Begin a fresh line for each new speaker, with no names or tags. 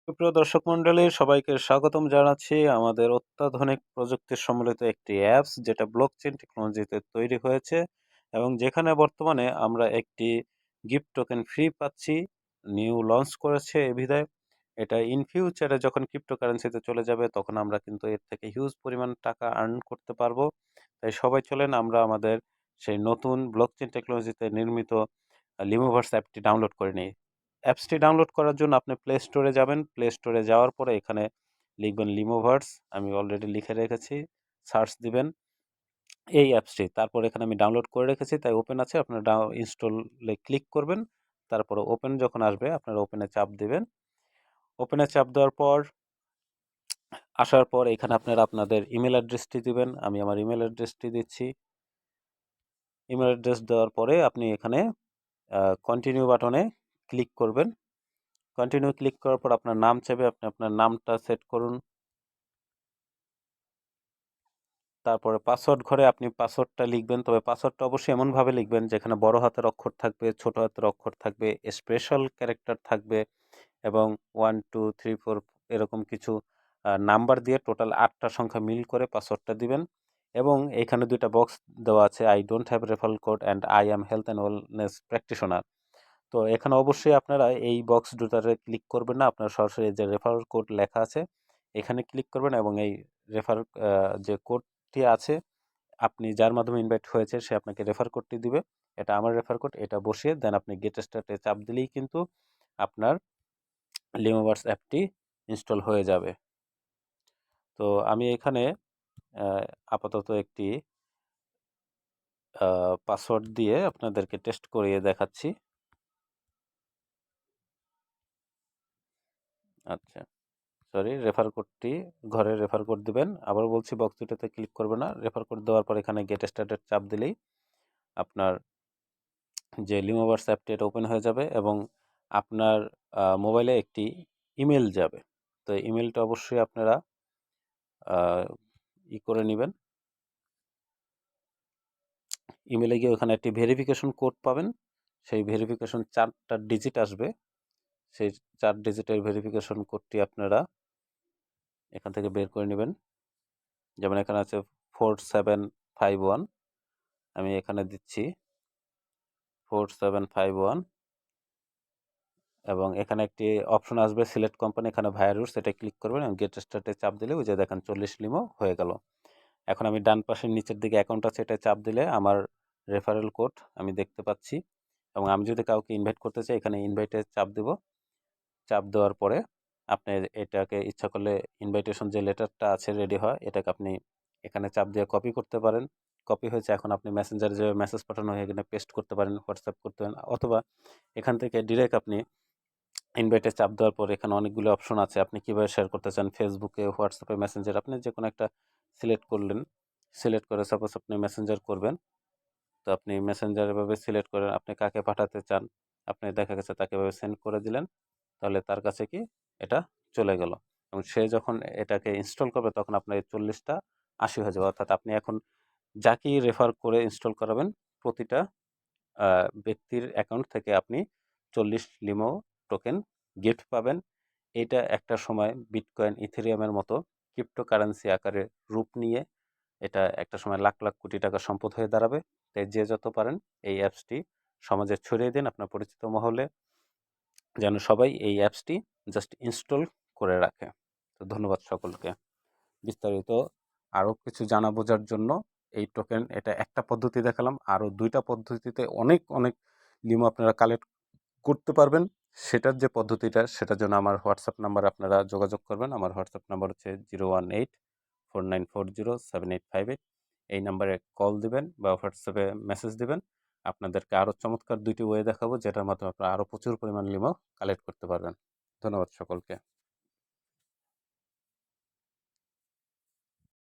সুপ্রিয় দর্শক মণ্ডলী সবাইকে স্বাগতম জানাচ্ছি আমাদের অত্যাধুনিক প্রযুক্তির সম্মিলিত একটি অ্যাপস যেটা ব্লকচেইন টেকনোলজিতে তৈরি হয়েছে এবং যেখানে বর্তমানে আমরা একটি গিফট টোকেন ফ্রি পাচ্ছি। নিউ লঞ্চ করেছে এ বিধায় এটা ইন ফিউচারে যখন ক্রিপ্টোকারেন্সিতে চলে যাবে তখন আমরা কিন্তু এর থেকে হিউজ পরিমাণ টাকা আর্ন করতে পারবো। তাই সবাই চলেন আমরা আমাদের সেই নতুন ব্লকচেইন টেকনোলজিতে নির্মিত লিমোভার্স অ্যাপটি ডাউনলোড করে নিই। অ্যাপসটি ডাউনলোড করার জন্য আপনি প্লে স্টোরে যাবেন। প্লে স্টোরে যাওয়ার পরে এখানে লিখবেন লিমোভার্স, আমি অলরেডি লিখে রেখেছি, সার্চ দিবেন এই অ্যাপসটি। তারপর এখানে আমি ডাউনলোড করে রেখেছি তাই ওপেন আছে, আপনারা ইনস্টলে ক্লিক করবেন। তারপরে ওপেন যখন আসবে আপনারা ওপেনে চাপ দিবেন। ওপেনে চাপ দেওয়ার পর আসার পর এখানে আপনারা আপনাদের ইমেল অ্যাড্রেসটি দিবেন। আমি আমার ইমেল অ্যাড্রেসটি দিচ্ছি। ইমেল অ্যাড্রেস দেওয়ার পরে আপনি এখানে কন্টিনিউ বাটনে ক্লিক করবেন। কন্টিনিউ ক্লিক করার পর আপনার নাম চাইবে, আপনি আপনার নামটা সেট করুন। তারপরে পাসওয়ার্ড ঘরে আপনি পাসওয়ার্ডটা লিখবেন, তবে পাসওয়ার্ডটা অবশ্যই এমনভাবে লিখবেন যেখানে বড় হাতের অক্ষর থাকবে, ছোট হাতের অক্ষর থাকবে, স্পেশাল ক্যারেক্টার থাকবে এবং 1 2 3 4 এরকম কিছু নাম্বার দিয়ে টোটাল 8টা সংখ্যা মিল করে পাসওয়ার্ডটা দিবেন। এবং এখানে দুইটা বক্স দেওয়া আছে, I don't have referral code and I am health and wellness practitioner. তো এখানে অবশ্যই আপনারা এই বক্স দুটাতে ক্লিক করবেন না, আপনারা সরাসরি যে রেফারেল কোড লেখা আছে এখানে ক্লিক করবেন এবং এই রেফার যে কোডটি আছে আপনি যার মাধ্যমে ইনভাইট হয়েছে সে আপনাকে রেফার কোডটি দিবে। এটা আমার রেফার কোড, এটা বসিয়ে দেন আপনি গেট স্টার্টে চাপ দিলেই কিন্তু আপনার লিমোভার্স অ্যাপটি ইনস্টল হয়ে যাবে। তো আমি এখানে আপাতত একটি পাসওয়ার্ড দিয়ে আপনাদেরকে টেস্ট করিয়ে দেখাচ্ছি। আচ্ছা, সরি, রেফার কোডটি ঘরে রেফার কোড দিবেন। আবার বলছি বক্স দুটোতে ক্লিক করবে না, রেফার কোড দেওয়ার পর এখানে গেট স্টার্টেড চাপ দিলেই আপনার যে লিমোভার্স অ্যাপটি এটা ওপেন হয়ে যাবে এবং আপনার মোবাইলে একটি ইমেল যাবে। তো ইমেলটা অবশ্যই আপনারা করে নেবেন। ইমেলে গিয়ে ওখানে একটি ভেরিফিকেশন কোড পাবেন, সেই ভেরিফিকেশন 4টা ডিজিট আসবে, সেই 4 ডিজিটের ভেরিফিকেশন কোডটি আপনারা এখান থেকে বের করে নেবেন। যেমন এখানে আছে 4751, আমি এখানে দিচ্ছি 4751 এবং এখানে একটি অপশন আসবে সিলেক্ট কোম্পানি, এখানে ভায়া রুটস, এটা ক্লিক করবেন এবং গেট স্টার্টে চাপ দিলে ওই যে দেখেন 40 লিমো হয়ে গেল। এখন আমি ডান পাশের নিচের দিকে অ্যাকাউন্ট আছে এটা চাপ দিলে আমার রেফারেল কোড আমি দেখতে পাচ্ছি এবং আমি যদি কাউকে ইনভাইট করতে চাই এখানে ইনভাইটে চাপ দেব। চাপ দেওয়ার পরে আপনি এটাকে ইচ্ছা করলে ইনভাইটেশন যে লেটারটা আছে রেডি হয় এটাকে আপনি এখানে চাপ দিয়ে কপি করতে পারেন। কপি হয়েছে, এখন আপনি মেসেঞ্জারে যে মেসেজ পাঠানো হয় এখানে পেস্ট করতে পারেন, হোয়াটসঅ্যাপ করতে পারেন, অথবা এখান থেকে ডিরেক্ট আপনি ইনভাইটে চাপ দেওয়ার পর এখানে অনেকগুলো অপশন আছে, আপনি কীভাবে শেয়ার করতে চান, ফেসবুকে, হোয়াটসঅ্যাপে, মেসেঞ্জার, আপনি যে কোনো একটা সিলেক্ট করলেন। সিলেক্ট করে সাপোজ আপনি মেসেঞ্জার করবেন, তো আপনি মেসেঞ্জার এভাবে সিলেক্ট করেন আপনি কাকে পাঠাতে চান, আপনি দেখা গেছে তাকে এভাবে সেন্ড করে দিলেন, তাহলে তার কাছে কি এটা চলে গেল এবং সে যখন এটাকে ইনস্টল করবে তখন আপনার এই 40টা 80 হয়ে যাবে। অর্থাৎ আপনি এখন যাকেই রেফার করে ইনস্টল করাবেন প্রতিটা ব্যক্তির অ্যাকাউন্ট থেকে আপনি 40 লিমো টোকেন গিফট পাবেন। এটা একটা সময় বিটকয়েন, ইথেরিয়ামের মতো ক্রিপ্টোকারেন্সি আকারে রূপ নিয়ে এটা একটা সময় লাখ লাখ কোটি টাকার সম্পদ হয়ে দাঁড়াবে। তাই যে যত পারেন এই অ্যাপসটি সমাজে ছড়িয়ে দিন আপনার পরিচিত মহলে, যেন সবাই এই অ্যাপসটি জাস্ট ইনস্টল করে রাখে। তো ধন্যবাদ সকলকে। বিস্তারিত আরও কিছু জানা বোঝার জন্য এই টোকেন, এটা একটা পদ্ধতি দেখালাম, আরও 2টা পদ্ধতিতে অনেক অনেক লিমো আপনারা কালেক্ট করতে পারবেন। সেটার যে পদ্ধতিটা সেটার জন্য আমার হোয়াটসঅ্যাপ নাম্বার আপনারা যোগাযোগ করবেন। আমার হোয়াটসঅ্যাপ নাম্বার হচ্ছে 01849407858। এই নাম্বারে কল দিবেন বা হোয়াটসঅ্যাপে মেসেজ দিবেন। আপনাদেরকে আরও চমৎকার 2টি ওয়ে দেখাবো যেটার মাধ্যমে আপনারা আরও প্রচুর পরিমাণ লিমো কালেক্ট করতে পারবেন। ধন্যবাদ সকলকে।